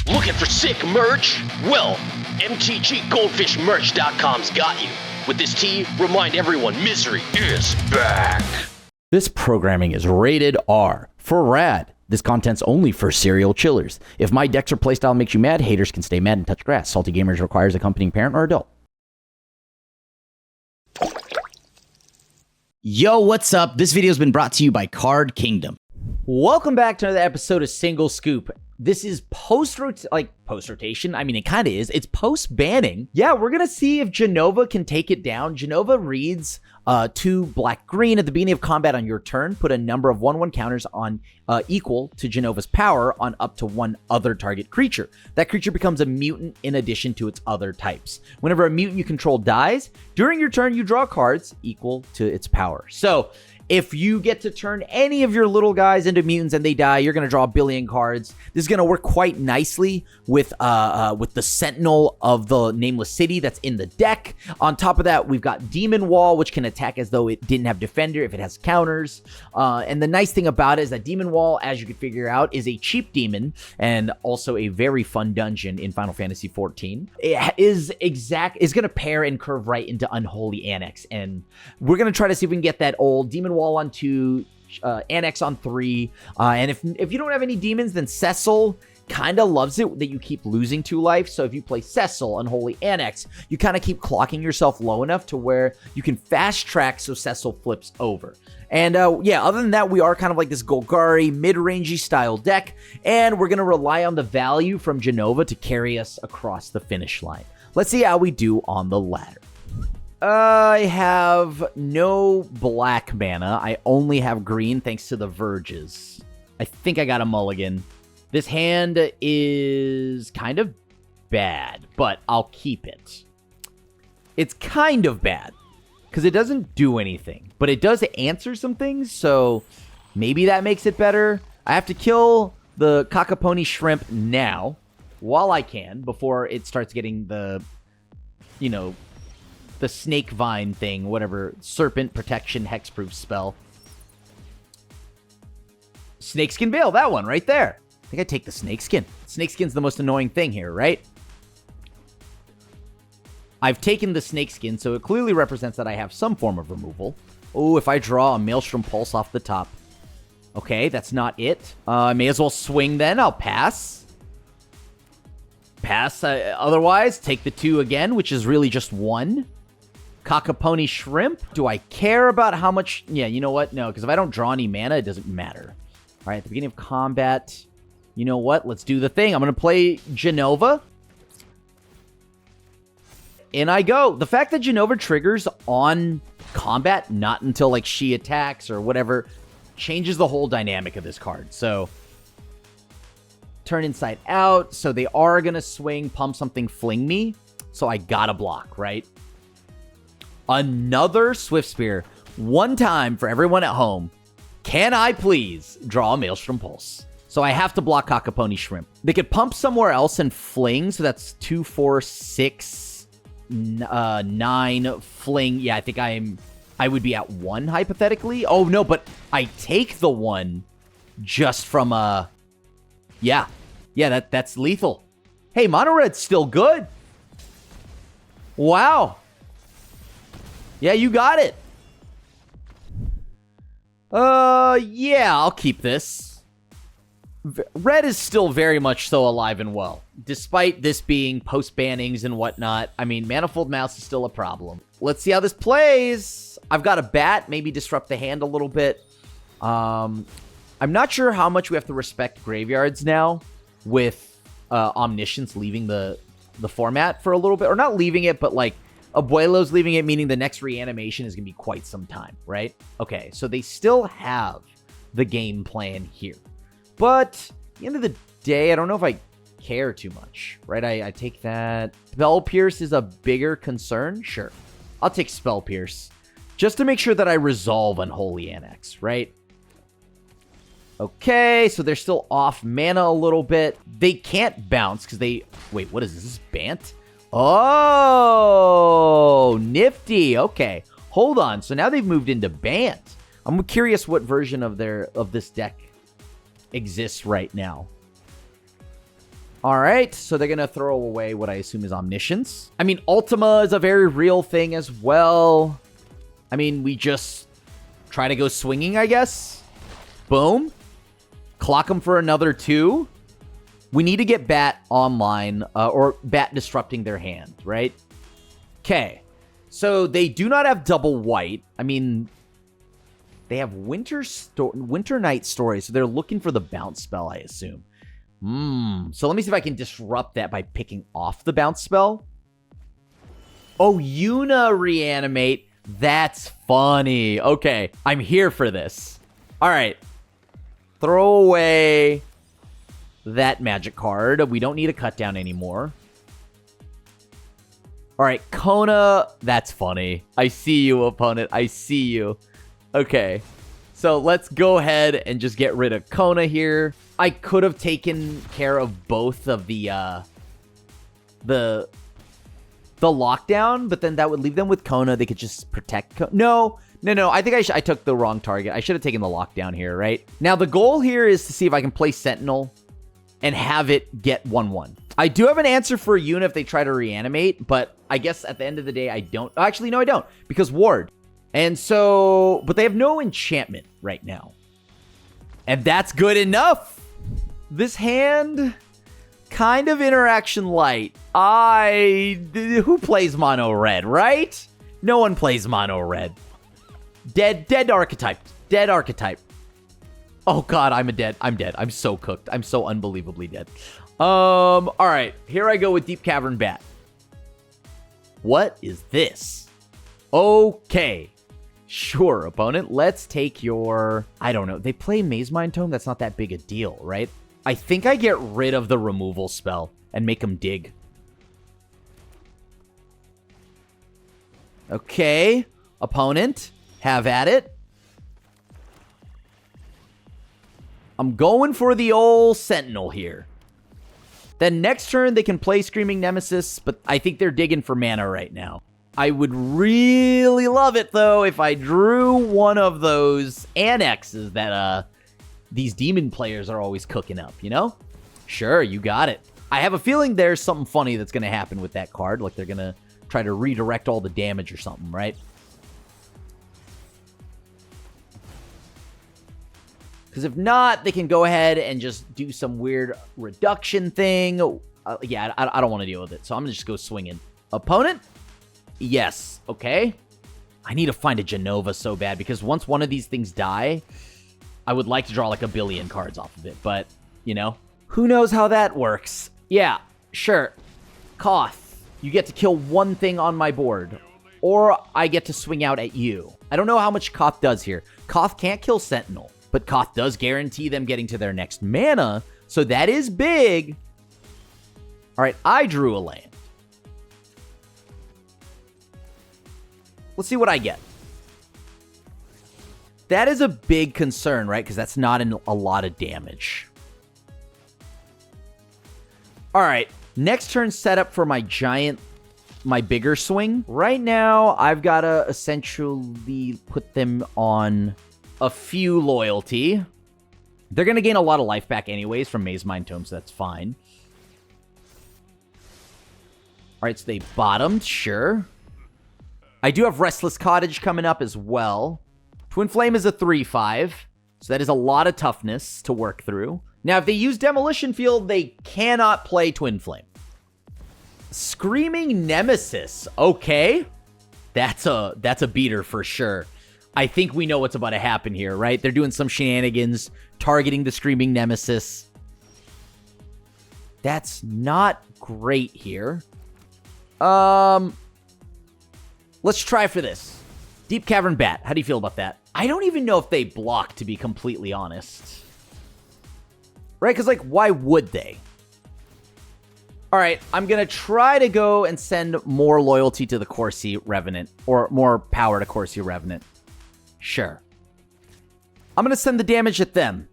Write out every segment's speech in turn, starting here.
Looking for sick merch? Well, MTGGoldfishMerch.com's got you. With this tee, remind everyone misery is back. This programming is rated R for rad. This content's only for serial chillers. If my decks or playstyle makes you mad, haters can stay mad and touch grass. Salty Gamers requires accompanying parent or adult. Yo, what's up? This video's been brought to you by Card Kingdom. Welcome back to another episode of Single Scoop. This is post-rotation. I mean, it kind of is. It's post-banning. Yeah, we're going to see if Jenova can take it down. Jenova reads 2 black-green at the beginning of combat on your turn. Put a number of 1/1 counters on equal to Jenova's power on up to 1 other target creature. That creature becomes a mutant in addition to its other types. Whenever a mutant you control dies, during your turn, you draw cards equal to its power. So if you get to turn any of your little guys into mutants and they die, you're going to draw a billion cards. This is going to work quite nicely with the Sentinel of the Nameless City that's in the deck. On top of that, we've got Demon Wall, which can attack as though it didn't have Defender if it has counters. And the nice thing about it is that Demon Wall, as you can figure out, is a cheap demon and also a very fun dungeon in Final Fantasy XIV. It is going to pair and curve right into Unholy Annex. And we're going to try to see if we can get that old Demon Wall on 2, Annex on 3, and if you don't have any demons, then Cecil kind of loves it that you keep losing 2 life. So if you play Cecil, Unholy Annex, you kind of keep clocking yourself low enough to where you can fast track so Cecil flips over. And yeah, other than that, we are kind of like this Golgari mid-rangey style deck, and we're going to rely on the value from Jenova to carry us across the finish line. Let's see how we do on the ladder. I have no black mana. I only have green thanks to the Verges. I think I got a mulligan. This hand is kind of bad, but I'll keep it. It's kind of bad because it doesn't do anything, but it does answer some things, so maybe that makes it better. I have to kill the Cockapony Shrimp now while I can before it starts getting the, the snake vine thing, whatever, serpent protection hexproof spell. Snakeskin Veil, that one right there. I think I take the snakeskin. Snakeskin's the most annoying thing here, right? I've taken the snakeskin, so it clearly represents that I have some form of removal. Oh, if I draw a Maelstrom Pulse off the top. Okay, that's not it. I may as well swing then. I'll pass. Otherwise, take the 2 again, which is really just 1. Cockapony Shrimp. Do I care about how much? Yeah, you know what? No, because if I don't draw any mana, it doesn't matter. All right, at the beginning of combat, you know what? Let's do the thing. I'm going to play Jenova. In I go. The fact that Jenova triggers on combat, not until like she attacks or whatever, changes the whole dynamic of this card. So, turn inside out. So they are going to swing, pump something, fling me. So I got to block, right? Another Swift Spear. One time for everyone at home. Can I please draw a Maelstrom Pulse? So I have to block Cockapony Shrimp. They could pump somewhere else and fling. So that's 2, 4, 6, 9 fling. Yeah, I think I would be at 1 hypothetically. Oh no, but I take the 1 just from yeah, that's lethal. Hey, Mono Red's still good. Wow. Yeah, you got it. Yeah, I'll keep this. Red is still very much so alive and well. Despite this being post-bannings and whatnot, I mean, Manifold Mouse is still a problem. Let's see how this plays. I've got a bat, maybe disrupt the hand a little bit. I'm not sure how much we have to respect graveyards now with Omniscience leaving the format for a little bit. Or not leaving it, but like, Abuelo's leaving it, meaning the next reanimation is going to be quite some time, right? Okay, so they still have the game plan here. But at the end of the day, I don't know if I care too much, right? I take that. Spell Pierce is a bigger concern? Sure. I'll take Spell Pierce. Just to make sure that I resolve Unholy Annex, right? Okay, so they're still off mana a little bit. They can't bounce because they... Wait, what is this? Is this Bant? Oh, nifty. Okay, hold on. So now they've moved into Bant. I'm curious what version of this deck exists right now. All right, so they're going to throw away what I assume is Omniscience. I mean, Ultima is a very real thing as well. I mean, we just try to go swinging, I guess. Boom. Clock them for another 2. We need to get Bat online, or Bat disrupting their hand, right? Okay. So they do not have double white. I mean, they have Winter Night Story, so they're looking for the bounce spell, I assume. So let me see if I can disrupt that by picking off the bounce spell. Oh, Yuna reanimate. That's funny. Okay, I'm here for this. All right. Throw away that magic card. We don't need a cut down anymore. All right, Kona. That's funny. I see you, opponent. I see you. Okay. So let's go ahead and just get rid of Kona here. I could have taken care of both of the lockdown, but then that would leave them with Kona. They could just protect No. I think I took the wrong target. I should have taken the lockdown here, right? Now, the goal here is to see if I can play Sentinel and have it get 1-1. I do have an answer for Yuna if they try to reanimate, but I guess at the end of the day, I don't. Actually, no, I don't, because Ward. And so, but they have no enchantment right now. And that's good enough. This hand, kind of interaction light. Who plays mono red, right? No one plays mono red. Dead archetype. Dead archetype. Oh God, I'm dead. I'm so cooked. I'm so unbelievably dead. All right, here I go with Deep Cavern Bat. What is this? Okay. Sure, opponent. Let's take your... I don't know. They play Maze Mind Tome. That's not that big a deal, right? I think I get rid of the removal spell and make them dig. Okay. Opponent, have at it. I'm going for the old Sentinel here. Then next turn, they can play Screaming Nemesis, but I think they're digging for mana right now. I would really love it, though, if I drew one of those annexes that these demon players are always cooking up, you know? Sure, you got it. I have a feeling there's something funny that's going to happen with that card, like they're going to try to redirect all the damage or something, right? Because if not, they can go ahead and just do some weird reduction thing. Yeah, I don't want to deal with it, so I'm going to just go swinging. Opponent? Yes. Okay. I need to find a Jenova so bad, because once one of these things die, I would like to draw like a billion cards off of it, but, you know, who knows how that works. Yeah, sure. Koth, you get to kill one thing on my board, or I get to swing out at you. I don't know how much Koth does here. Koth can't kill Sentinel, but Koth does guarantee them getting to their next mana, so that is big. All right, I drew a land. Let's see what I get. That is a big concern, right? Because that's not a lot of damage. All right. Next turn set up for my bigger swing. Right now, I've got to essentially put them on a few loyalty. They're going to gain a lot of life back anyways from Maze Mind Tome, so that's fine. All right, so they bottomed, sure. I do have Restless Cottage coming up as well. Twin Flame is a 3/5, so that is a lot of toughness to work through. Now, if they use Demolition Field, they cannot play Twin Flame. Screaming Nemesis. Okay. That's a beater for sure. I think we know what's about to happen here, right? They're doing some shenanigans, targeting the Screaming Nemesis. That's not great here. Let's try for this. Deep Cavern Bat. How do you feel about that? I don't even know if they block, to be completely honest. Right? Because, like, why would they? All right, I'm going to try to go and send more loyalty to the Corsi Revenant, or more power to Corsi Revenant. Sure. I'm going to send the damage at them.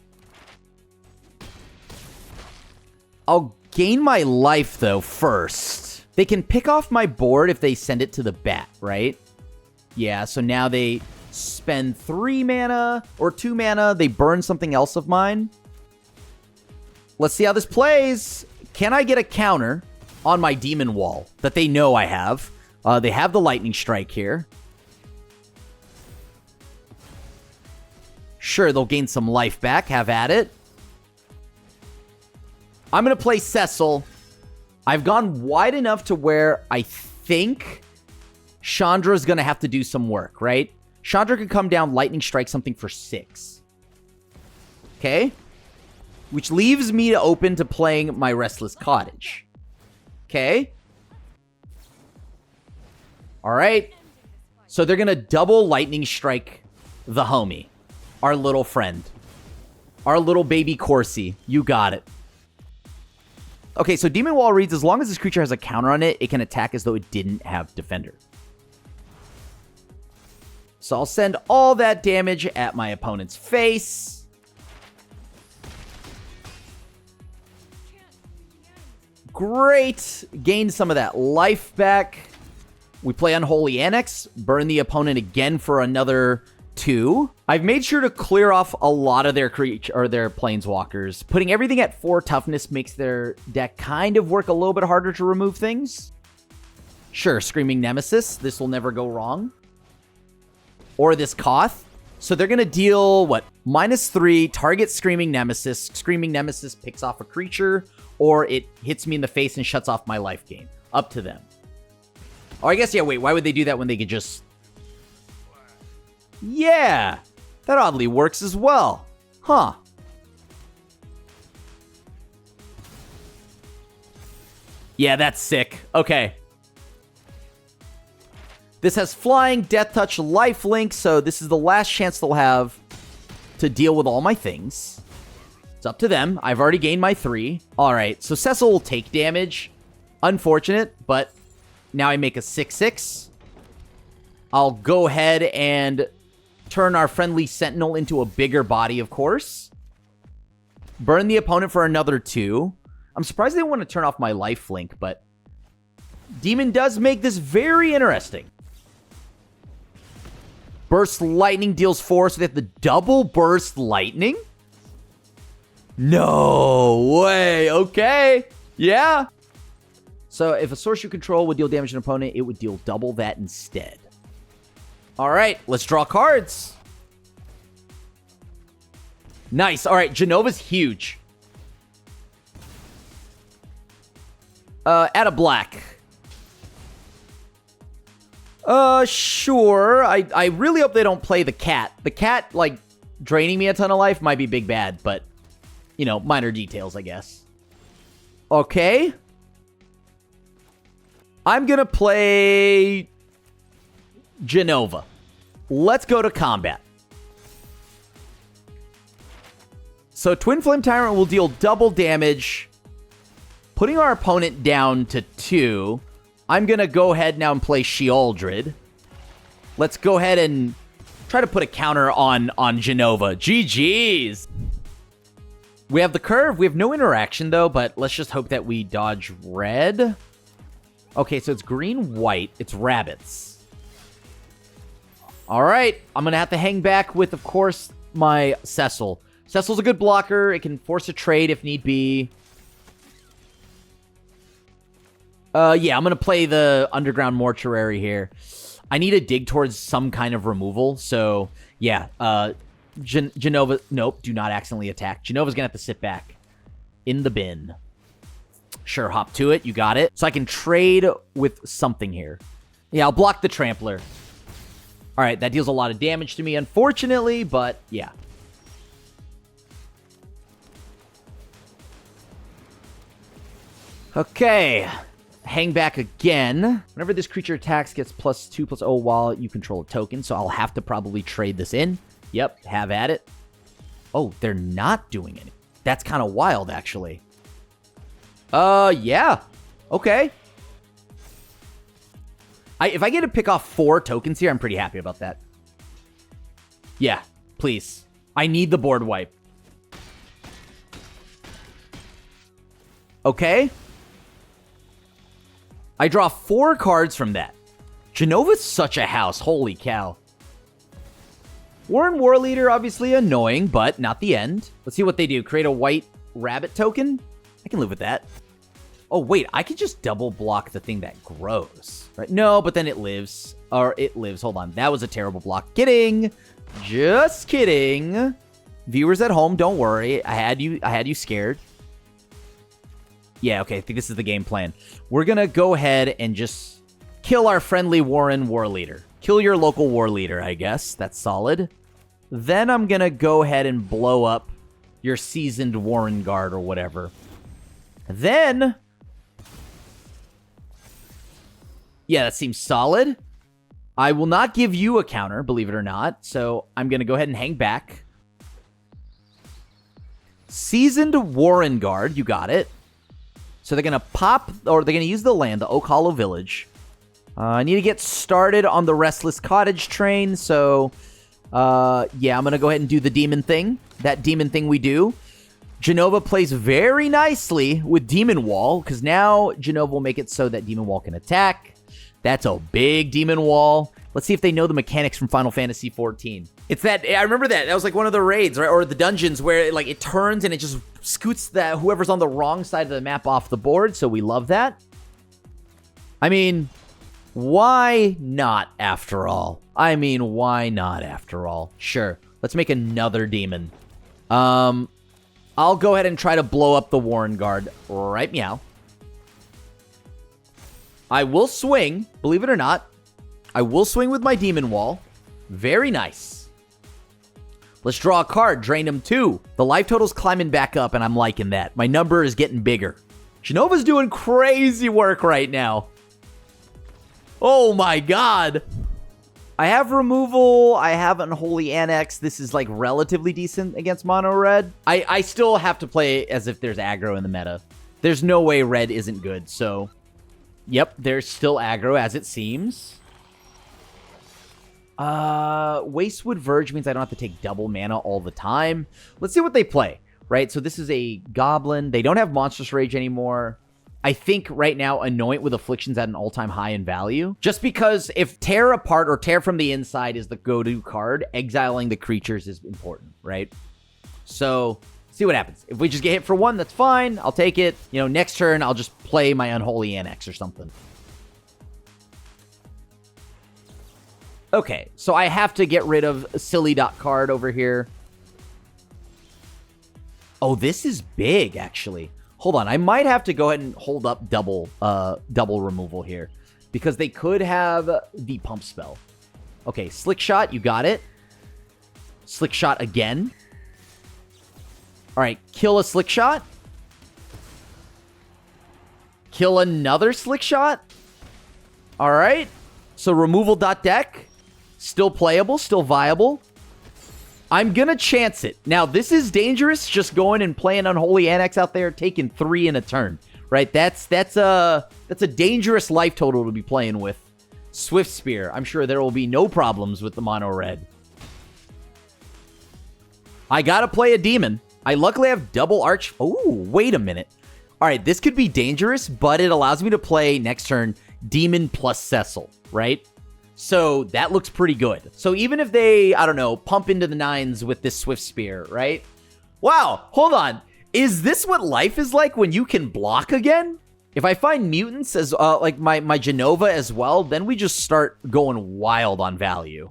I'll gain my life, though, first. They can pick off my board if they send it to the bat, right? Yeah, so now they spend 3 mana or 2 mana. They burn something else of mine. Let's see how this plays. Can I get a counter on my demon wall that they know I have? They have the lightning strike here. Sure, they'll gain some life back. Have at it. I'm going to play Cecil. I've gone wide enough to where I think Chandra's going to have to do some work, right? Chandra can come down, lightning strike something for 6. Okay? Which leaves me open to playing my Restless Cottage. Okay? Alright. So they're going to double lightning strike the homie. Our little friend. Our little baby Corsi. You got it. Okay, so Demon Wall reads, as long as this creature has a counter on it, it can attack as though it didn't have Defender. So I'll send all that damage at my opponent's face. Great. Gain some of that life back. We play Unholy Annex. Burn the opponent again for another 2. I've made sure to clear off a lot of their their planeswalkers. Putting everything at 4 toughness makes their deck kind of work a little bit harder to remove things. Sure, Screaming Nemesis. This will never go wrong. Or this Koth. So they're going to deal, what? -3, target Screaming Nemesis. Screaming Nemesis picks off a creature, or it hits me in the face and shuts off my life gain. Up to them. Oh, I guess, yeah, wait. Why would they do that when they could just... Yeah, that oddly works as well. Huh. Yeah, that's sick. Okay. This has flying, death touch, lifelink, so this is the last chance they'll have to deal with all my things. It's up to them. I've already gained my 3. All right, so Cecil will take damage. Unfortunate, but now I make a 6/6. I'll go ahead and turn our friendly Sentinel into a bigger body, of course. Burn the opponent for another 2. I'm surprised they want to turn off my lifelink, but Demon does make this very interesting. Burst Lightning deals 4, so they have the double Burst Lightning? No way. Okay. Yeah. So if a source you control would deal damage to an opponent, it would deal double that instead. All right, let's draw cards. Nice. All right, Jenova's huge. Add a black. Sure. I really hope they don't play the cat. The cat, like, draining me a ton of life might be big bad, but, you know, minor details, I guess. Okay. I'm gonna play Jenova. Let's go to combat. So Twin Flame Tyrant will deal double damage, putting our opponent down to 2. I'm going to go ahead now and play Sheoldred. Let's go ahead and try to put a counter on Jenova. GG's. We have the curve. We have no interaction, though, but let's just hope that we dodge red. Okay, so it's green-white. It's rabbits. All right. I'm going to have to hang back with, of course, my Cecil. Cecil's a good blocker. It can force a trade if need be. Yeah, I'm going to play the Underground Mortuary here. I need to dig towards some kind of removal. So, yeah. Jenova... Nope, do not accidentally attack. Jenova's going to have to sit back in the bin. Sure, hop to it. You got it. So I can trade with something here. Yeah, I'll block the Trampler. All right, that deals a lot of damage to me, unfortunately, but yeah. Okay. Hang back again. Whenever this creature attacks, gets +2/+0 while you control a token, so I'll have to probably trade this in. Yep, have at it. Oh, they're not doing it. That's kind of wild, actually. Yeah. Okay. If I get to pick off 4 tokens here, I'm pretty happy about that. Yeah, please. I need the board wipe. Okay. I draw 4 cards from that. Jenova's such a house. Holy cow. Warren War Leader, obviously annoying, but not the end. Let's see what they do. Create a white rabbit token? I can live with that. Oh, wait, I could just double block the thing that grows, right? No, but then it lives. Or it lives. Hold on. That was a terrible block. Kidding. Just kidding. Viewers at home, don't worry. I had you scared. Yeah, okay. I think this is the game plan. We're going to go ahead and just kill our friendly Warren war leader. Kill your local war leader, I guess. That's solid. Then I'm going to go ahead and blow up your seasoned Warren guard or whatever. Then... yeah, that seems solid. I will not give you a counter, believe it or not. So I'm going to go ahead and hang back. Seasoned Warren Guard, you got it. So they're going to pop, or they're going to use the land, the Oak Hollow Village. I need to get started on the Restless Cottage train. So, yeah, I'm going to go ahead and do the demon thing. That demon thing we do. Jenova plays very nicely with Demon Wall, because now Jenova will make it so that Demon Wall can attack. That's a big Demon Wall. Let's see if they know the mechanics from Final Fantasy XIV. It's that, I remember that. That was like one of the raids, right? Or the dungeons where it turns and it just scoots that whoever's on the wrong side of the map off the board. So we love that. I mean, why not after all? I mean, why not after all? Sure. Let's make another demon. I'll go ahead and try to blow up the Warren Guard. Right, meow. I will swing, believe it or not. I will swing with my Demon Wall. Very nice. Let's draw a card. Drain him 2. The life total's climbing back up, and I'm liking that. My number is getting bigger. Jenova's doing crazy work right now. Oh my god. I have removal. I have Unholy Annex. This is like relatively decent against mono red. I still have to play as if there's aggro in the meta. There's no way red isn't good, so... yep, there's still aggro as it seems. Wastewood Verge means I don't have to take double mana all the time. Let's see what they play, right? So this is a Goblin. They don't have Monstrous Rage anymore. I think right now Anoint with Affliction's at an all-time high in value. Just because if Tear Apart or Tear from the Inside is the go-to card, exiling the creatures is important, right? So... see what happens. If we just get hit for 1, that's fine. I'll take it. You know, next turn, I'll just play my Unholy Annex or something. Okay, so I have to get rid of a silly dot card over here. Oh, this is big, actually. Hold on. I might have to go ahead and hold up double removal here. Because they could have the pump spell. Okay, Slick Shot, you got it. Slick Shot again. All right, kill a Slick Shot. Kill another Slick Shot. All right. So removal dot deck. Still playable, still viable. I'm going to chance it. Now, this is dangerous, just going and playing Unholy Annex out there, taking 3 in a turn, right? That's a dangerous life total to be playing with. Swift Spear. I'm sure there will be no problems with the mono red. I got to play a demon. I luckily have double arch. Oh, wait a minute. All right, this could be dangerous, but it allows me to play next turn demon plus Cecil, right? So that looks pretty good. So even if they, I don't know, pump into the 9s with this Swift Spear, right? Wow, hold on. Is this what life is like when you can block again? If I find mutants as like my Jenova as well, then we just start going wild on value.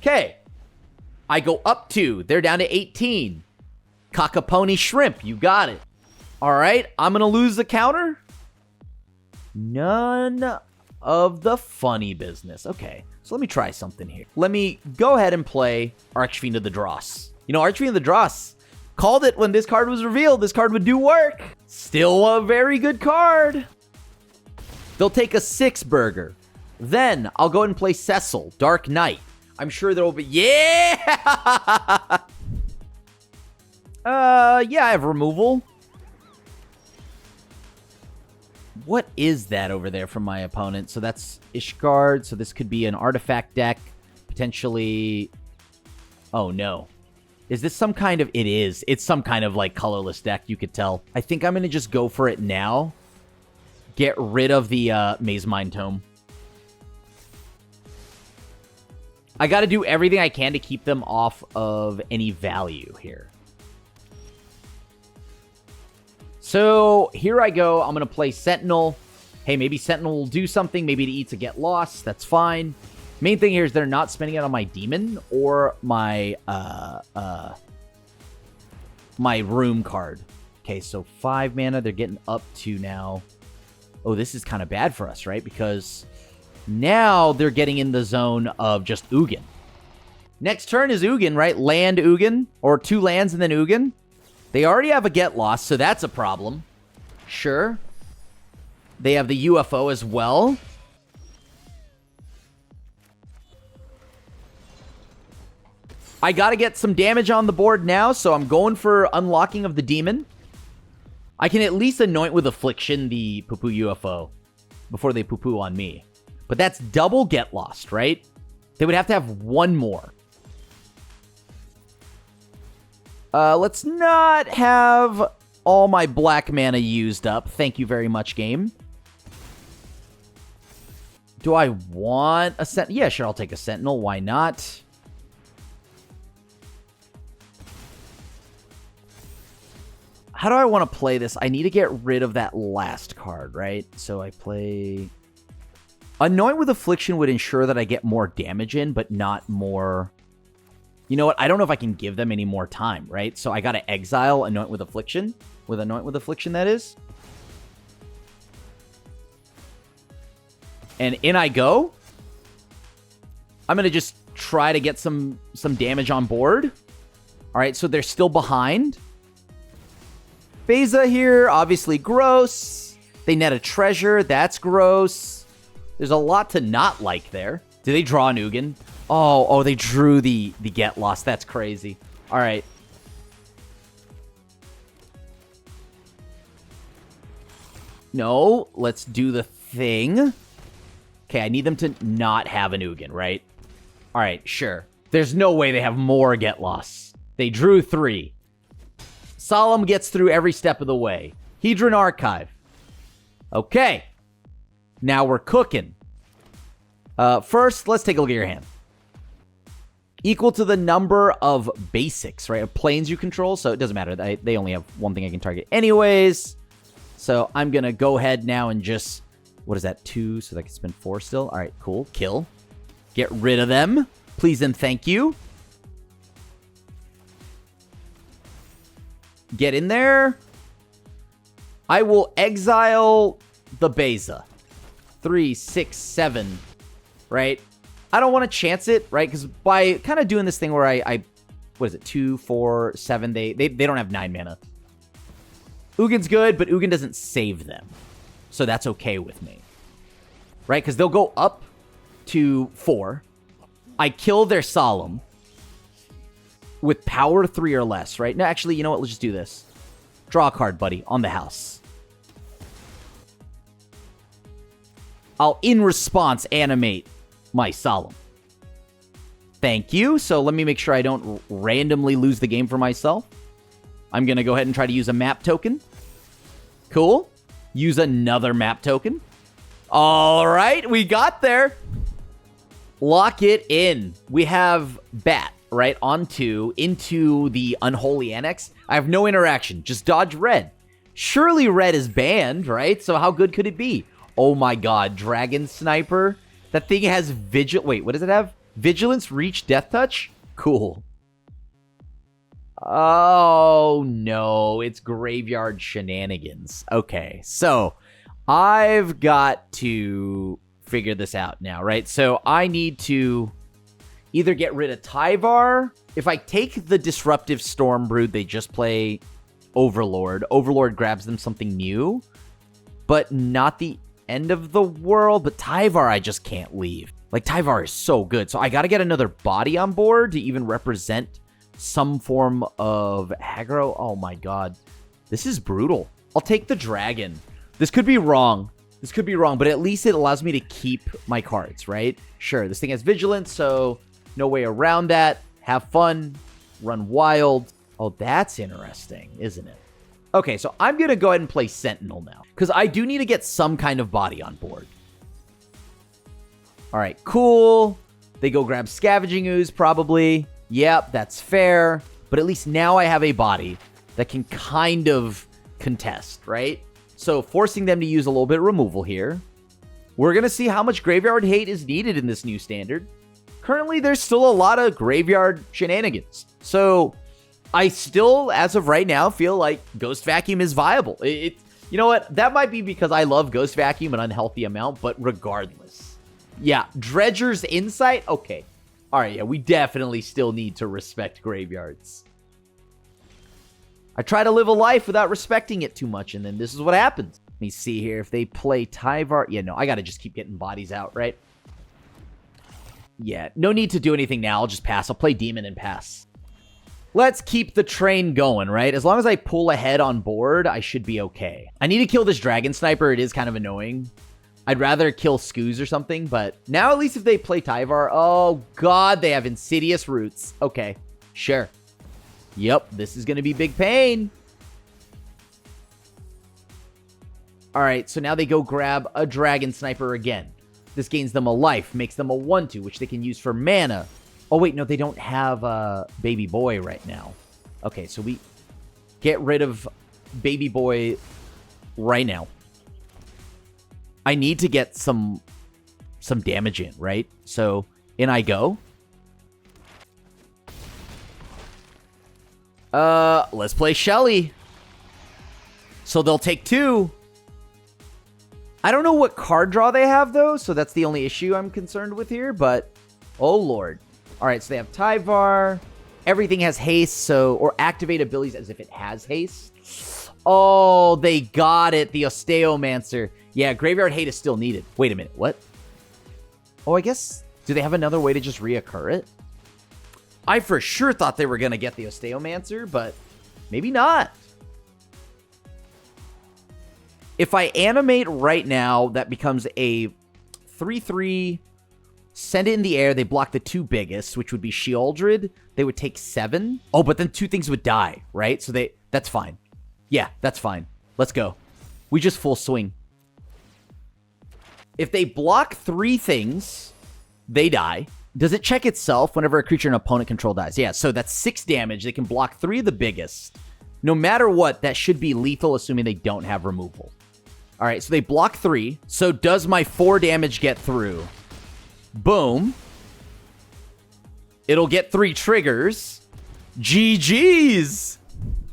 Okay. I go up 2. They're down to 18. Cockapony Shrimp. You got it. All right. I'm going to lose the counter. None of the funny business. Okay. So let me try something here. Let me go ahead and play Archfiend of the Dross. You know, Archfiend of the Dross called it when this card was revealed. This card would do work. Still a very good card. They'll take a 6-burger. Then I'll go ahead and play Cecil, Dark Knight. I'm sure there will be... yeah! Yeah, I have removal. What is that over there from my opponent? So that's Ishgard. So this could be an artifact deck. Potentially... oh, no. Is this some kind of... it is. It's some kind of, like, colorless deck, you could tell. I think I'm going to just go for it now. Get rid of the Maze Mind Tome. I got to do everything I can to keep them off of any value here. So here I go. I'm going to play Sentinel. Hey, maybe Sentinel will do something. Maybe it eats a get lost. That's fine. Main thing here is they're not spending it on my demon or my my room card. Okay, so 5 mana. They're getting up to now. Oh, this is kind of bad for us, right? Because now they're getting in the zone of just Ugin. Next turn is Ugin, right? Land Ugin, or 2 lands and then Ugin. They already have a get lost, so that's a problem. Sure. They have the UFO as well. I gotta get some damage on the board now, so I'm going for unlocking of the demon. I can at least anoint with Affliction the poo-poo UFO before they poo-poo on me. But that's double get lost, right? They would have to have 1 more. Let's not have all my black mana used up. Thank you very much, game. Do I want a Sentinel? Yeah, sure, I'll take a Sentinel. Why not? How do I want to play this? I need to get rid of that last card, right? So I play... Anoint with Affliction would ensure that I get more damage in, but not more... You know what? I don't know if I can give them any more time, right? So I got to exile Anoint with Affliction. With Anoint with Affliction, that is. And in I go. I'm going to just try to get some damage on board. All right, so they're still behind. Beza here, obviously gross. They net a treasure. That's gross. There's a lot to not like there. Do they draw an Ugin? Oh, they drew the get lost. That's crazy. All right. No, let's do the thing. Okay, I need them to not have an Ugin, right? All right, sure. There's no way they have more get lost. They drew 3. Solemn gets through every step of the way. Hedron Archive. Okay. Now we're cooking. First, let's take a look at your hand. Equal to the number of basics, right? Of planes you control. So it doesn't matter. They only have 1 thing I can target anyways. So I'm going to go ahead now and just... What is that? 2, so that I can spend 4 still. All right, cool. Kill. Get rid of them. Please and thank you. Get in there. I will exile the Beza. 3, 6, 7. Right? I don't want to chance it, right? Because by kind of doing this thing where I what is it? 2, 4, 7. They don't have 9 mana. Ugin's good, but Ugin doesn't save them. So that's okay with me. Right? Because they'll go up to 4. I kill their Solemn. With power 3 or less, right? No, actually, you know what? Let's just do this. Draw a card, buddy, on the house. I'll, in response, animate my Solemn. Thank you. So let me make sure I don't randomly lose the game for myself. I'm going to go ahead and try to use a map token. Cool. Use another map token. All right, we got there. Lock it in. We have Bat. Right, onto, into the Unholy Annex. I have no interaction. Just dodge red. Surely red is banned, right? So how good could it be? Oh my god, Dragon Sniper. That thing has Wait, what does it have? Vigilance, Reach, Death Touch? Cool. Oh no, it's Graveyard Shenanigans. Okay, so I've got to figure this out now, right? So I need to... either get rid of Tyvar. If I take the Disruptive Storm Brood, they just play Overlord. Overlord grabs them something new, but not the end of the world. But Tyvar, I just can't leave. Like, Tyvar is so good. So I got to get another body on board to even represent some form of aggro. Oh my god. This is brutal. I'll take the dragon. This could be wrong. This could be wrong, but at least it allows me to keep my cards, right? Sure, this thing has Vigilance, so... no way around that. Have fun. Run wild. Oh, that's interesting, isn't it? Okay, so I'm going to go ahead and play Sentinel now. Because I do need to get some kind of body on board. All right, cool. They go grab Scavenging Ooze, probably. Yep, that's fair. But at least now I have a body that can kind of contest, right? So forcing them to use a little bit of removal here. We're going to see how much graveyard hate is needed in this new standard. Currently, there's still a lot of graveyard shenanigans. So I still, as of right now, feel like Ghost Vacuum is viable. You know what? That might be because I love Ghost Vacuum an unhealthy amount, but regardless. Yeah, Dredger's Insight? Okay. All right, yeah, we definitely still need to respect graveyards. I try to live a life without respecting it too much, and then this is what happens. Let me see here. If they play Tyvar... Yeah, no, I got to just keep getting bodies out, right? Yeah, no need to do anything now. I'll just pass. I'll play Demon and pass. Let's keep the train going, right? As long as I pull ahead on board, I should be okay. I need to kill this Dragon Sniper. It is kind of annoying. I'd rather kill Skoos or something, but now at least if they play Tyvar... Oh, God, they have Insidious Roots. Okay, sure. Yep, this is going to be big pain. All right, so now they go grab a Dragon Sniper again. This gains them a life, makes them a 1/2, which they can use for mana. Oh, wait, no, they don't have Baby Boy right now. Okay, so we get rid of Baby Boy right now. I need to get some damage in, right? So in I go. Let's play Shelly. So they'll take 2. I don't know what card draw they have, though, so that's the only issue I'm concerned with here, but... Oh, Lord. All right, so they have Tyvar. Everything has haste, so... Or activate abilities as if it has haste. Oh, they got it. The Osteomancer. Yeah, Graveyard Hate is still needed. Wait a minute. What? Oh, I guess... Do they have another way to just reoccur it? I for sure thought they were going to get the Osteomancer, but maybe not. If I animate right now, that becomes a 3/3. Send it in the air. They block the 2 biggest, which would be Sheoldred. They would take 7. Oh, but then 2 things would die, right? So that's fine. Yeah, that's fine. Let's go. We just full swing. If they block 3 things, they die. Does it check itself whenever a creature an opponent control dies? Yeah, so that's 6 damage. They can block 3 of the biggest. No matter what, that should be lethal, assuming they don't have removal. All right, so they block 3. So does my 4 damage get through? Boom. It'll get 3 triggers. GG's.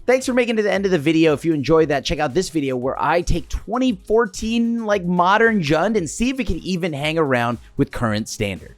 Thanks for making it to the end of the video. If you enjoyed that, check out this video where I take 2014 like modern Jund and see if it can even hang around with current standard.